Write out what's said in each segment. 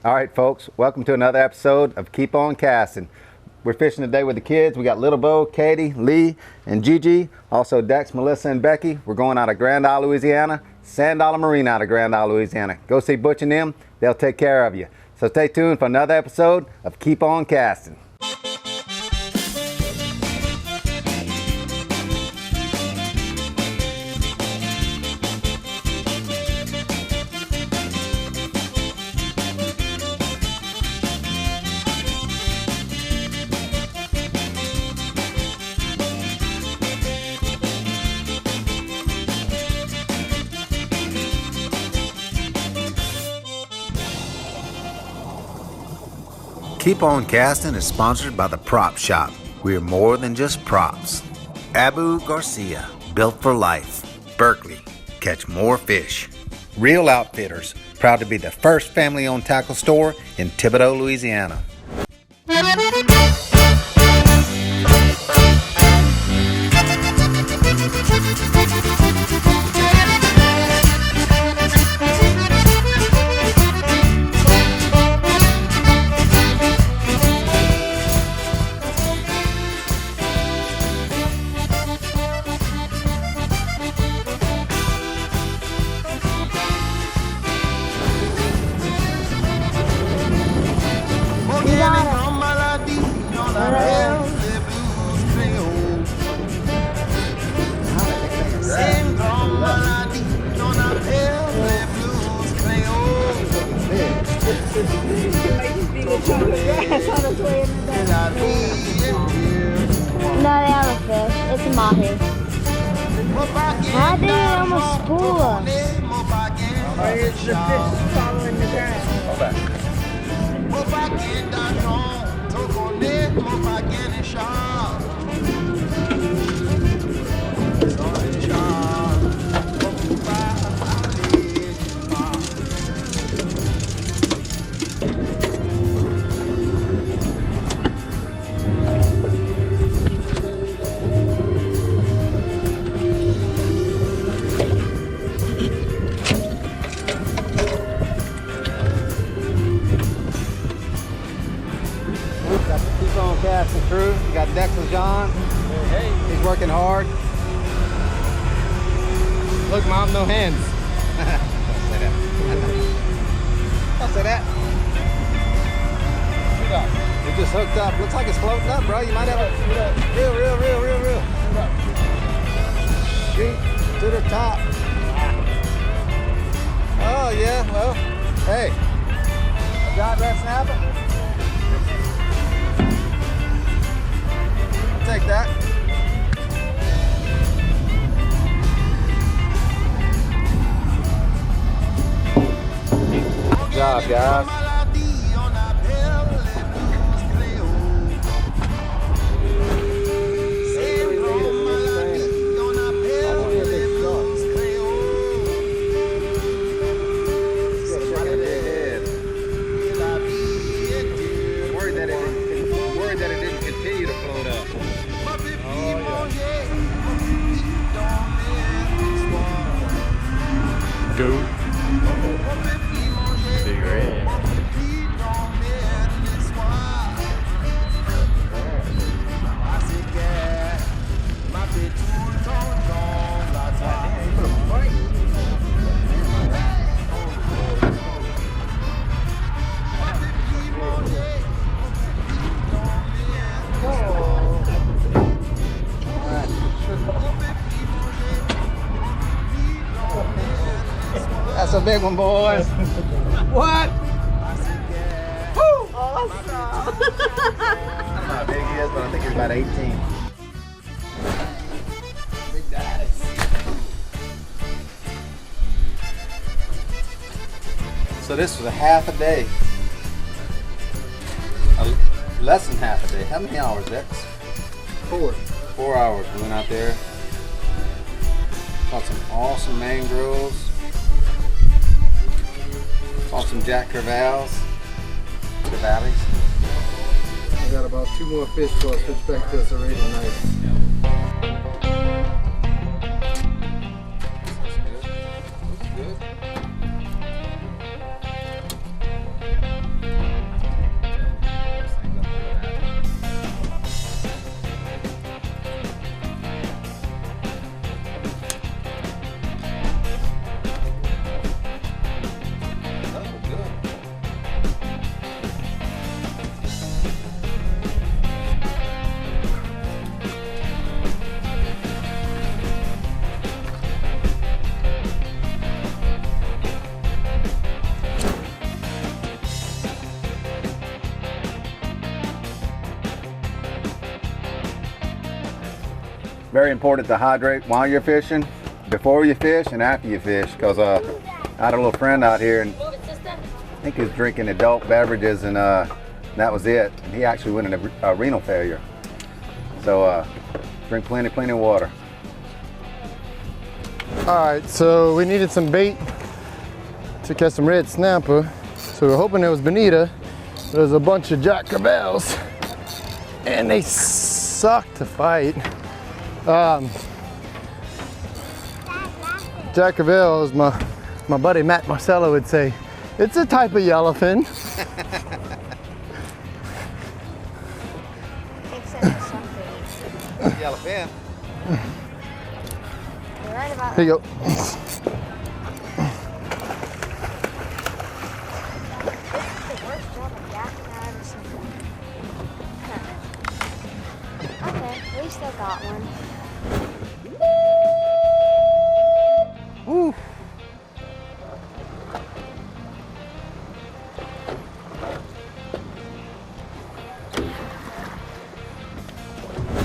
All right, folks, welcome to another episode of Keep On Casting. We're fishing today with the kids. We got Little Bo, Katie, Lee, and Gigi. Also Dex, Melissa, and Becky. We're going out of Grand Isle, Louisiana. Sand Dollar Marine out of Grand Isle, Louisiana. Go see Butch and them. They'll take care of you. So stay tuned for another episode of Keep On Casting. Keep On Casting is sponsored by the Prop Shop. We are more than just props. Abu Garcia, built for life. Berkeley, catch more fish. Real Outfitters, proud to be the first family-owned tackle store in Thibodaux, Louisiana. No, they have a fish. It's a mahi. How did it almost spool us? Or it's the fish following the grass. Keep On Casting crew. We got Dex and John. Hey. He's working hard. Look, Mom, no hands. Don't say that. Don't say that. It just hooked up. Looks like it's floating up, bro. You might have a real. Shoot to the top. Oh, yeah. Well, hey. Got that snapper? Take that. Good job, guys. Worried that it didn't continue to float up. Go. Big red. That's a big one, boys. What? Woo! Awesome. I don't know how big he is, but I think he's about 18. Big daddy. So this was a half a day. Less than half a day. How many hours, Dex? 4. 4 hours. We went out there. Caught some awesome mangroves. Caught some jack crevalles. The valleys. I got about 2 more fish till I switch back to us already tonight. Looks good. Very important to hydrate while you're fishing, before you fish, and after you fish. Because I had a little friend out here, and I think he was drinking adult beverages, and that was it. And he actually went into renal failure. So drink plenty of water. All right, so we needed some bait to catch some red snapper. So we're hoping it was bonita. There's a bunch of Jack Crevalles, and they suck to fight. Jack Crevalle, as my buddy Matt Marcello would say, it's a type of yellowfin. Yellowfin. You're right about Here you go. the worst job of gassing I've ever seen. Okay, we still got one. Ooh.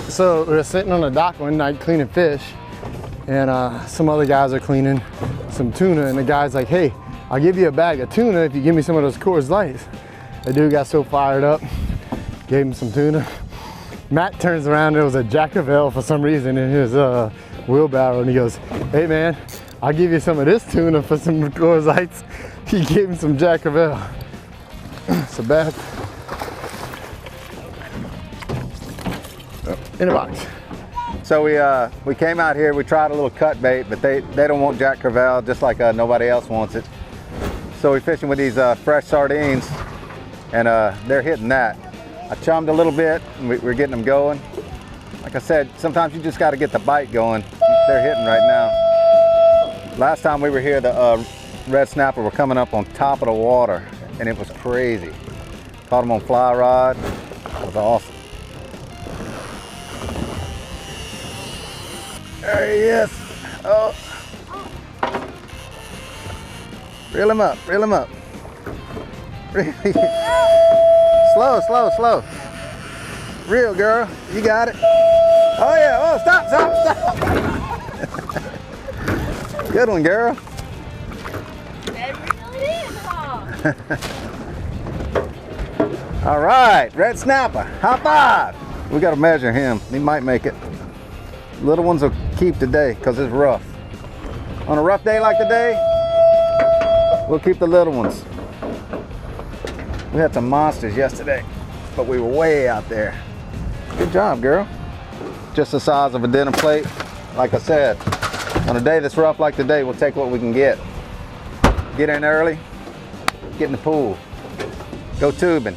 So we were sitting on the dock one night cleaning fish, and some other guys are cleaning some tuna, and the guy's like, hey, I'll give you a bag of tuna if you give me some of those Coors Lights. The dude got so fired up, gave him some tuna. Matt turns around, there was a Jack Crevalle for some reason in his wheelbarrow, and he goes, hey man, I'll give you some of this tuna for some Coors Lights. He gave him some Jack Crevalle. So bad. In a box. So we came out here, we tried a little cut bait, but they don't want Jack Crevalle, just like nobody else wants it. So we're fishing with these fresh sardines, and they're hitting that. I chummed a little bit, and we're getting them going. Like I said, sometimes you just got to get the bite going. They're hitting right now. Last time we were here, the red snapper were coming up on top of the water, and it was crazy. Caught them on fly rod. It was awesome. There he is. Oh. Reel him up, reel him up. Slow, slow, slow. Reel, girl, you got it. Oh yeah, oh, stop, stop, stop. Good one, girl. All right, red snapper, high five. We gotta measure him, he might make it. Little ones will keep today because it's rough. On a rough day like today, we'll keep the little ones. We had some monsters yesterday, but we were way out there. Good job, girl. Just the size of a dinner plate. Like I said, on a day that's rough like today, we'll take what we can get. Get in early, get in the pool, go tubing.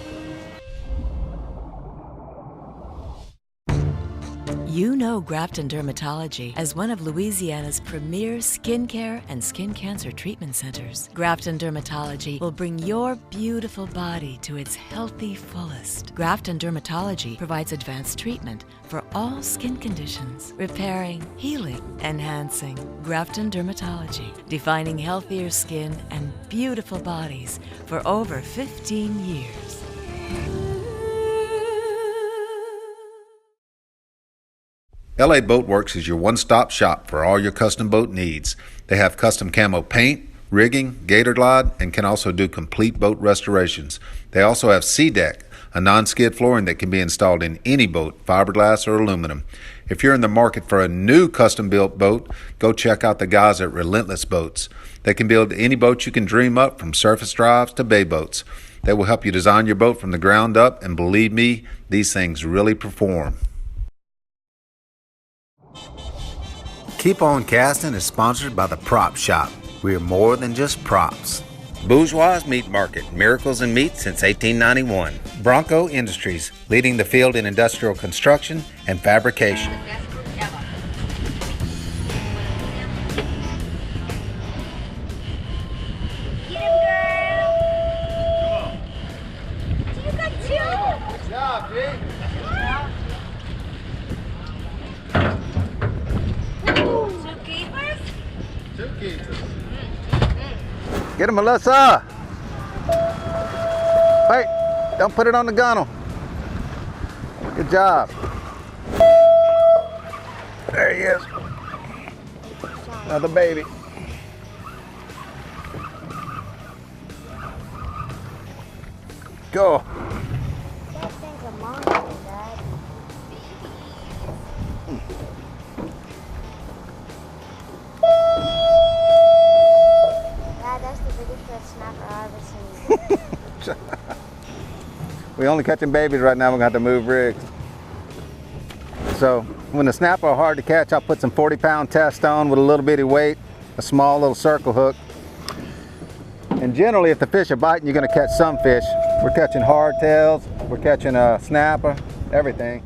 You know Grafton Dermatology as one of Louisiana's premier skincare and skin cancer treatment centers. Grafton Dermatology will bring your beautiful body to its healthy fullest. Grafton Dermatology provides advanced treatment for all skin conditions, repairing, healing, enhancing. Grafton Dermatology, defining healthier skin and beautiful bodies for over 15 years. LA Boatworks is your one-stop shop for all your custom boat needs. They have custom camo paint, rigging, gator glide, and can also do complete boat restorations. They also have Sea Deck, a non-skid flooring that can be installed in any boat, fiberglass or aluminum. If you're in the market for a new custom-built boat, go check out the guys at Relentless Boats. They can build any boat you can dream up, from surface drives to bay boats. They will help you design your boat from the ground up, and believe me, these things really perform. Keep On Casting is sponsored by the Prop Shop. We are more than just props. Bourgeois Meat Market, miracles in meat since 1891. Bronco Industries, leading the field in industrial construction and fabrication. Get him, Melissa! Wait, don't put it on the gunnel. Good job. There he is. Another baby. Go. That thing's a monster, Dad. Dad, that's the biggest red snapper I've ever seen. We only catching babies right now. We're gonna have to move rigs. So when the snapper are hard to catch, I'll put some 40-pound test on with a little bitty weight, a small little circle hook. And generally, if the fish are biting, you're gonna catch some fish. We're catching hardtails, we're catching a snapper, everything.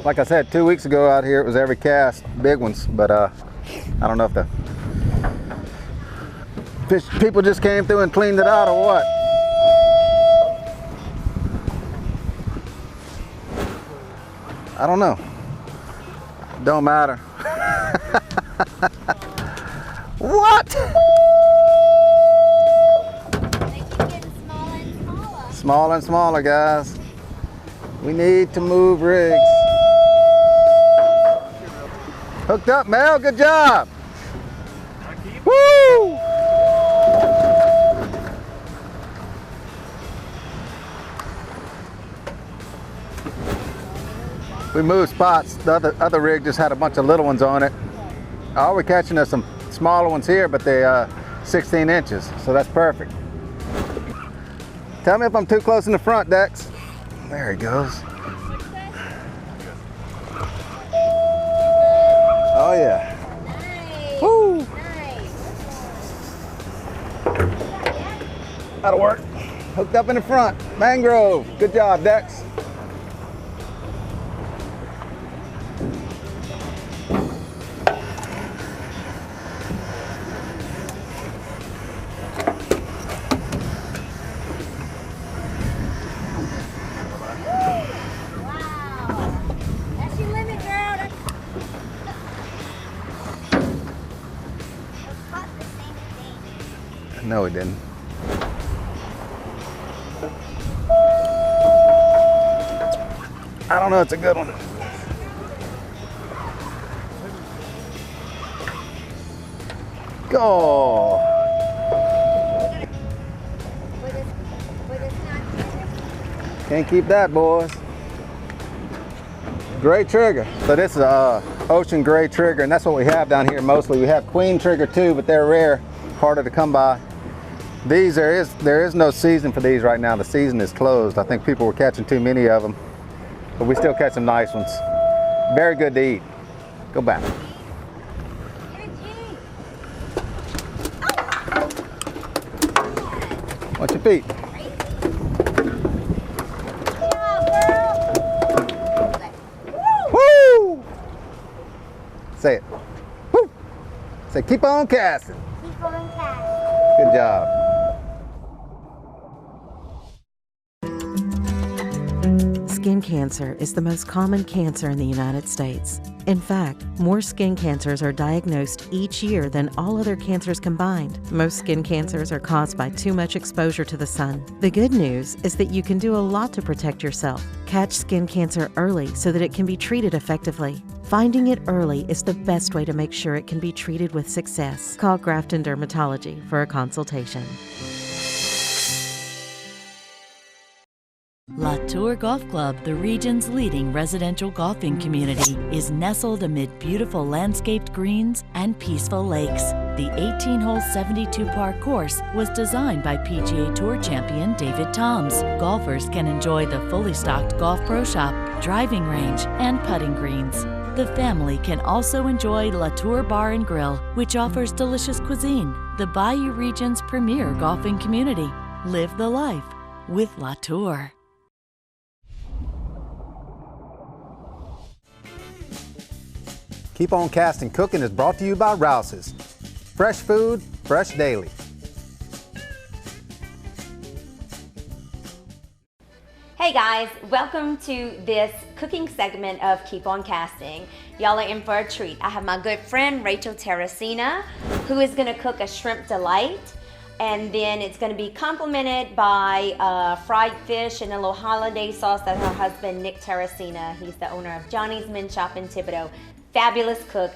Like I said, 2 weeks ago out here, it was every cast, big ones, but I don't know if the fish people just came through and cleaned it out or what. I don't know. Don't matter. What? They keep getting smaller and smaller. Smaller and smaller, guys. We need to move rigs. Hooked up, Mel. Good job. Woo! We moved spots. The other rig just had a bunch of little ones on it. All we're catching is some smaller ones here, but they 16 inches, so that's perfect. Tell me if I'm too close in the front, Dex. There he goes. Oh yeah. Nice. Woo! Nice. That'll work. Hooked up in the front. Mangrove. Good job, Dex. Wow. That's your limit, girl. That's caught the same thing. No, he didn't. I don't know. It's a good one. Go. But it's not. Can't keep that, boys. Gray trigger. So this is a ocean gray trigger, and that's what we have down here mostly. We have queen trigger too, but they're rare, harder to come by. These, there is no season for these right now. The season is closed. I think people were catching too many of them, but we still catch some nice ones. Very good to eat. Go back. Watch your feet. Woo! Say it. Woo! Say, keep on casting. Keep on casting. Good job. Skin cancer is the most common cancer in the United States. In fact, more skin cancers are diagnosed each year than all other cancers combined. Most skin cancers are caused by too much exposure to the sun. The good news is that you can do a lot to protect yourself. Catch skin cancer early so that it can be treated effectively. Finding it early is the best way to make sure it can be treated with success. Call Grafton Dermatology for a consultation. Latour Golf Club, the region's leading residential golfing community, is nestled amid beautiful landscaped greens and peaceful lakes. The 18-hole 72-par course was designed by PGA Tour champion David Toms. Golfers can enjoy the fully stocked golf pro shop, driving range, and putting greens. The family can also enjoy Latour Bar and Grill, which offers delicious cuisine. The Bayou region's premier golfing community. Live the life with Latour. Keep on Casting Cooking is brought to you by Rouse's. Fresh food, fresh daily. Hey guys, welcome to this cooking segment of Keep On Casting. Y'all are in for a treat. I have my good friend Rachel Teresina, who is gonna cook a shrimp delight, and then it's gonna be complemented by fried fish and a little holiday sauce that her husband Nick Teresina, he's the owner of Johnny's Men's Shop in Thibodaux, fabulous cook.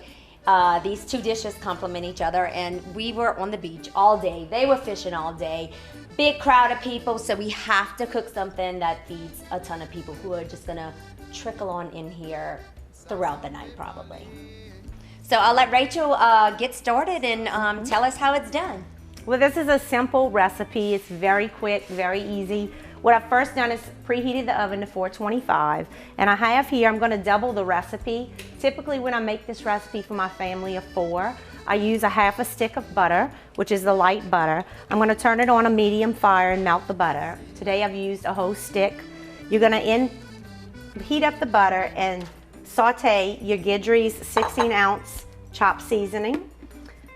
These two dishes complement each other, and we were on the beach all day. They were fishing all day. Big crowd of people, so we have to cook something that feeds a ton of people who are just gonna trickle on in here throughout the night probably. So I'll let Rachel get started and tell us how it's done. Well, this is a simple recipe. It's very quick, very easy. What I've first done is preheated the oven to 425, and I have here, I'm gonna double the recipe. Typically when I make this recipe for my family of 4, I use a half a stick of butter, which is the light butter. I'm gonna turn it on a medium fire and melt the butter. Today I've used a whole stick. You're gonna heat up the butter and saute your Guidry's 16-ounce chopped seasoning.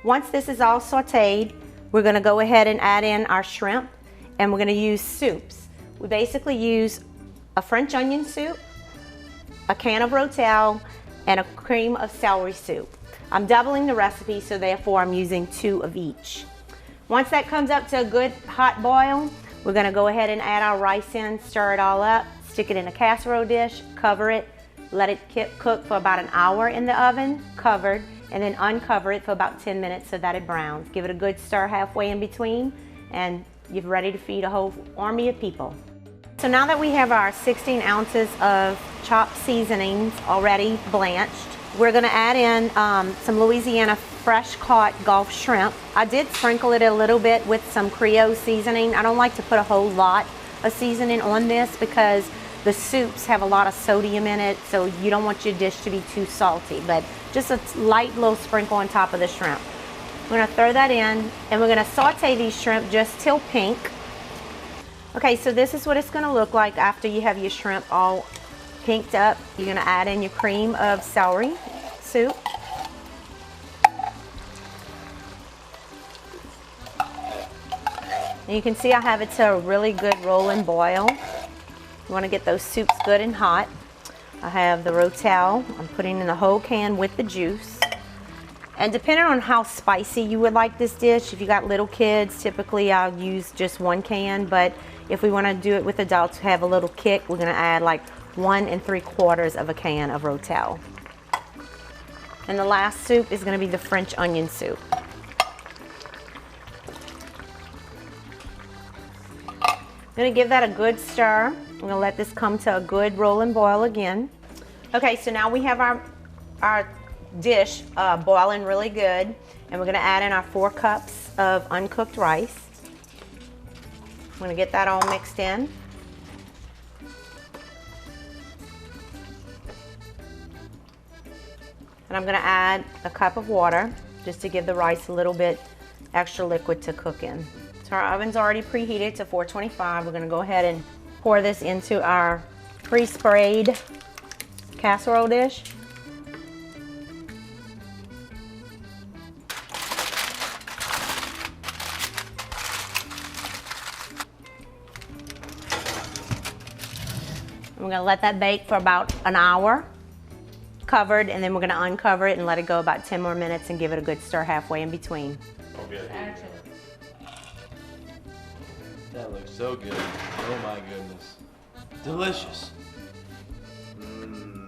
Once this is all sauteed, we're gonna go ahead and add in our shrimp, and we're gonna use soups. We basically use a French onion soup, a can of Rotel, and a cream of celery soup. I'm doubling the recipe, so therefore I'm using 2 of each. Once that comes up to a good hot boil, we're gonna go ahead and add our rice in, stir it all up, stick it in a casserole dish, cover it, let it cook for about an hour in the oven, covered, and then uncover it for about 10 minutes so that it browns. Give it a good stir halfway in between, and you're ready to feed a whole army of people. So now that we have our 16 ounces of chopped seasonings already blanched, we're gonna add in some Louisiana fresh caught Gulf shrimp. I did sprinkle it a little bit with some Creole seasoning. I don't like to put a whole lot of seasoning on this because the soups have a lot of sodium in it, so you don't want your dish to be too salty, but just a light little sprinkle on top of the shrimp. We're gonna throw that in, and we're gonna saute these shrimp just till pink. Okay, so this is what it's gonna look like after you have your shrimp all pinked up. You're gonna add in your cream of celery soup. And you can see I have it to a really good rolling boil. You wanna get those soups good and hot. I have the Rotel. I'm putting in the whole can with the juice. And depending on how spicy you would like this dish, if you got little kids, typically I'll use just 1 can, but if we wanna do it with adults who have a little kick, we're gonna add like 1 3/4 of a can of Rotel. And the last soup is gonna be the French onion soup. I'm gonna give that a good stir. I'm gonna let this come to a good rolling boil again. Okay, so now we have our dish boiling really good, and we're gonna add in our 4 cups of uncooked rice. I'm gonna get that all mixed in. And I'm gonna add a cup of water just to give the rice a little bit extra liquid to cook in. So our oven's already preheated to 425. We're gonna go ahead and pour this into our pre-sprayed casserole dish. We're gonna let that bake for about an hour, covered, and then we're gonna uncover it and let it go about 10 more minutes and give it a good stir halfway in between. That looks so good. Oh my goodness. Delicious.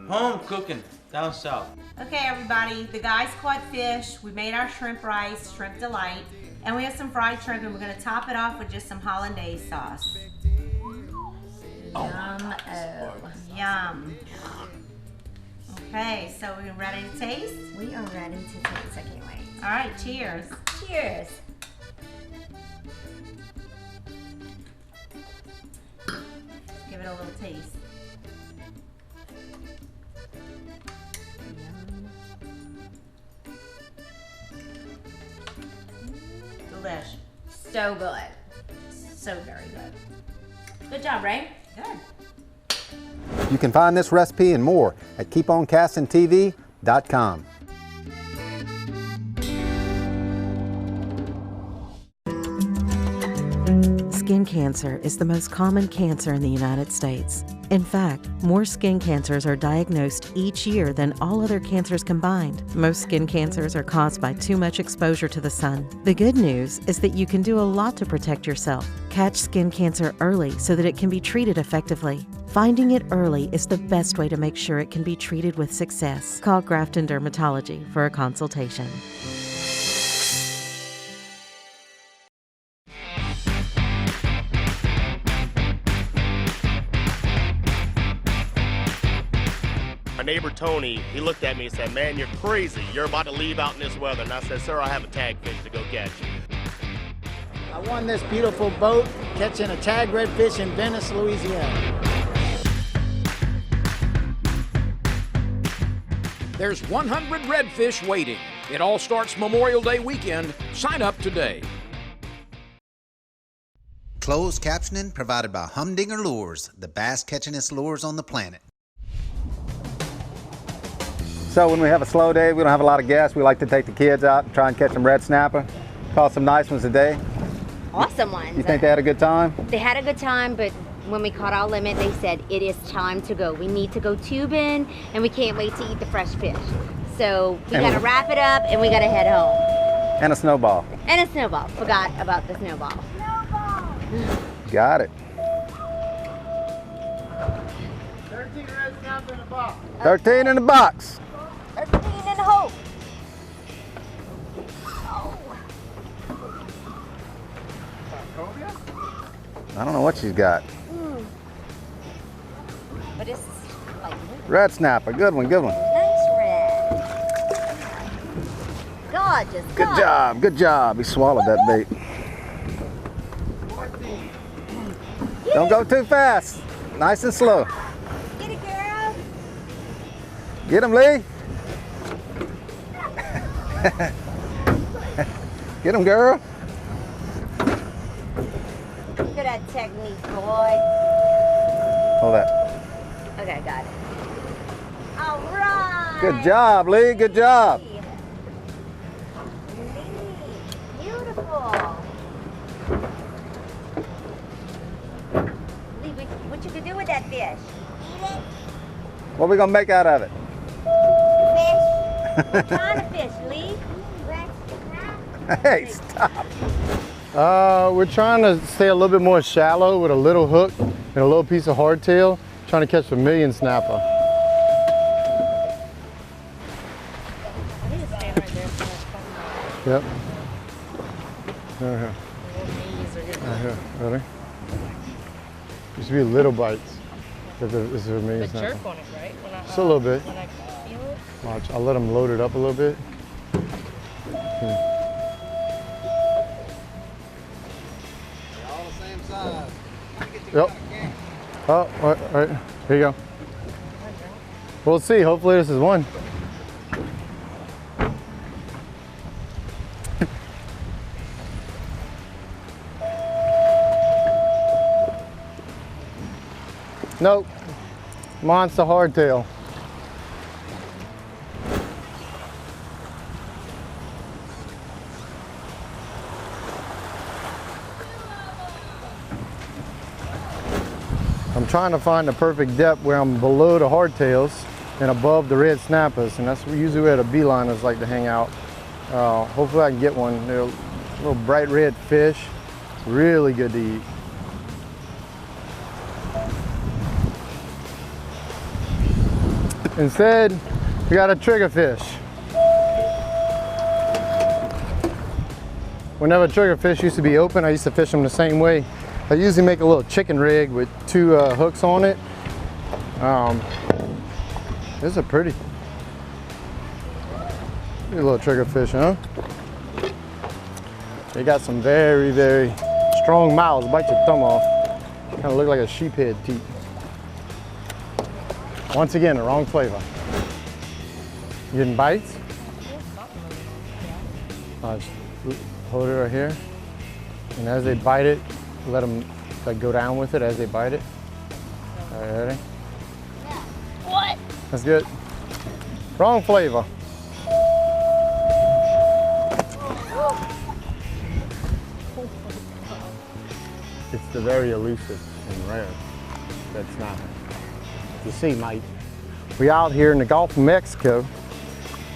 Home cooking down south. Okay everybody, the guys caught fish. We made our shrimp rice, shrimp delight, and we have some fried shrimp, and we're gonna top it off with just some hollandaise sauce. Yum, oh, yum. Okay, so we're ready to taste? We are ready to taste. I can't wait. All right, cheers. Cheers. Give it a little taste. Delish. So good. So very good. Good job, Ray. Good. You can find this recipe and more at keeponcastingtv.com. Skin cancer is the most common cancer in the United States. In fact, more skin cancers are diagnosed each year than all other cancers combined. Most skin cancers are caused by too much exposure to the sun. The good news is that you can do a lot to protect yourself. Catch skin cancer early so that it can be treated effectively. Finding it early is the best way to make sure it can be treated with success. Call Grafton Dermatology for a consultation. My neighbor Tony, he looked at me and said, "Man, you're crazy. You're about to leave out in this weather." And I said, "Sir, I have a tag fish to go catch." I won this beautiful boat catching a tag redfish in Venice, Louisiana. There's 100 redfish waiting. It all starts Memorial Day weekend. Sign up today. Closed captioning provided by Humdinger Lures, the bass catchingest lures on the planet. So when we have a slow day, we don't have a lot of guests, we like to take the kids out and try and catch some red snapper. Caught some nice ones today. Awesome ones. You think they had a good time? They had a good time, but when we caught our limit, they said it is time to go. We need to go tubing, and we can't wait to eat the fresh fish. So we got to wrap it up, and we got to head home. And a snowball. And a snowball. Forgot about the snowball. Got it. 13 red snapper in a box. 13 in the box. 13 in the hole. I don't know what she's got. But it's like Red snapper, good one, good one. nice red. Gorgeous. Good job, good job. He swallowed that bait. Don't go too fast. Nice and slow. Get it, girl. Get him, Lee. Get him, girl. Look at that technique, boy. Hold that. Okay, got it. All right. Good job, Lee. Good job. Beautiful. Lee, what you could do with that fish? Eat it. What are we gonna make out of it? Fish. What kind of fish, Lee? Hey, stop. We're trying to stay a little bit more shallow with a little hook and a little piece of hardtail, trying to catch a vermilion snapper. Yep. Right here. Right here. Ready? Used to be little bites. This is a vermilion snapper. Jerk on it, right? When I, Just a little bit. When I feel it. Watch. I'll let them load it up a little bit. Yep. Oh, all right. Here you go. We'll see. Hopefully this is one. Nope. Monster hardtail. I'm trying to find the perfect depth where I'm below the hardtails and above the red snappers, and that's usually where the beeliners like to hang out. Hopefully I can get one. They're a little bright red fish, really good to eat. Instead, we got a triggerfish. Whenever triggerfish used to be open, I used to fish them the same way. I usually make a little chicken rig with two hooks on it. This is a pretty little triggerfish, huh? They got some very, very strong mouths. Bite your thumb off. Kind of look like a sheephead teeth. Once again, the wrong flavor. You getting bites? Just hold it right here. And as they bite it, let them like go down with it as they bite it. All right, ready? What? That's good. Wrong flavor. It's the very elusive and rare that's not to see, mate. We out here in the Gulf of Mexico.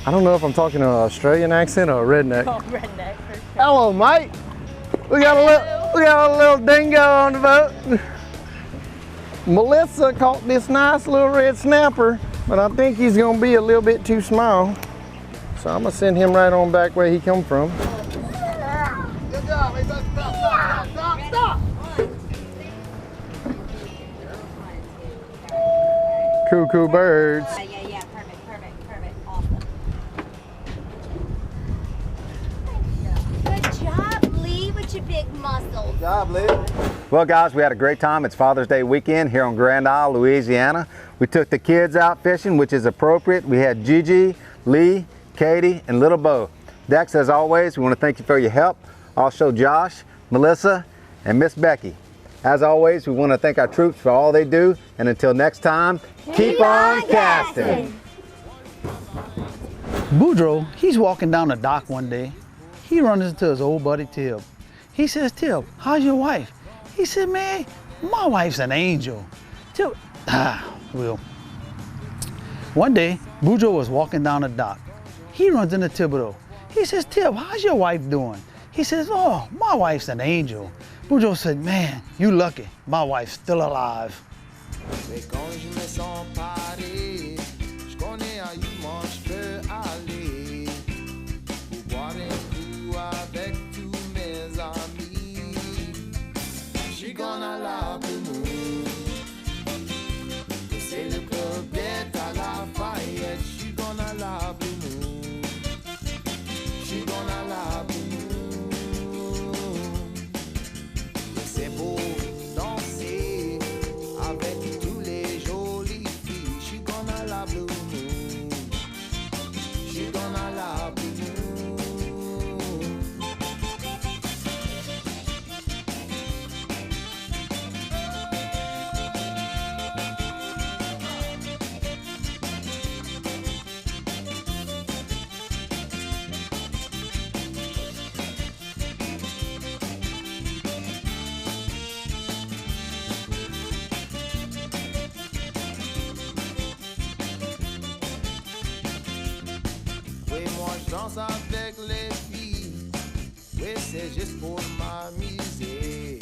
I don't know if I'm talking an Australian accent or a redneck. Oh, redneck. Hello, mate. We got a little dingo on the boat. Melissa caught this nice little red snapper, but I think he's gonna be a little bit too small. So I'm gonna send him right on back where he come from. Good job. Hey, stop. Cool birds. Yeah, perfect, awesome. Good job, Lee, with your big muscles. Good job, Lee. Well, guys, we had a great time. It's Father's Day weekend here on Grand Isle, Louisiana. We took the kids out fishing, which is appropriate. We had Gigi, Lee, Katie, and Little Bo. Dex, as always, we want to thank you for your help. Also, Josh, Melissa, and Miss Becky. As always, we want to thank our troops for all they do. And until next time, keep on casting. Boudreaux, he's walking down the dock one day. He runs into his old buddy Tib. He says, Tib, how's your wife? He said, man, my wife's an angel. Tib, well, one day, Boudreaux was walking down the dock. He runs into Thibodeau. He says, Tib, how's your wife doing? He says, oh, my wife's an angel. Boudreaux said, man, you lucky. My wife's still alive. Danse avec les filles, oui c'est juste pour m'amuser.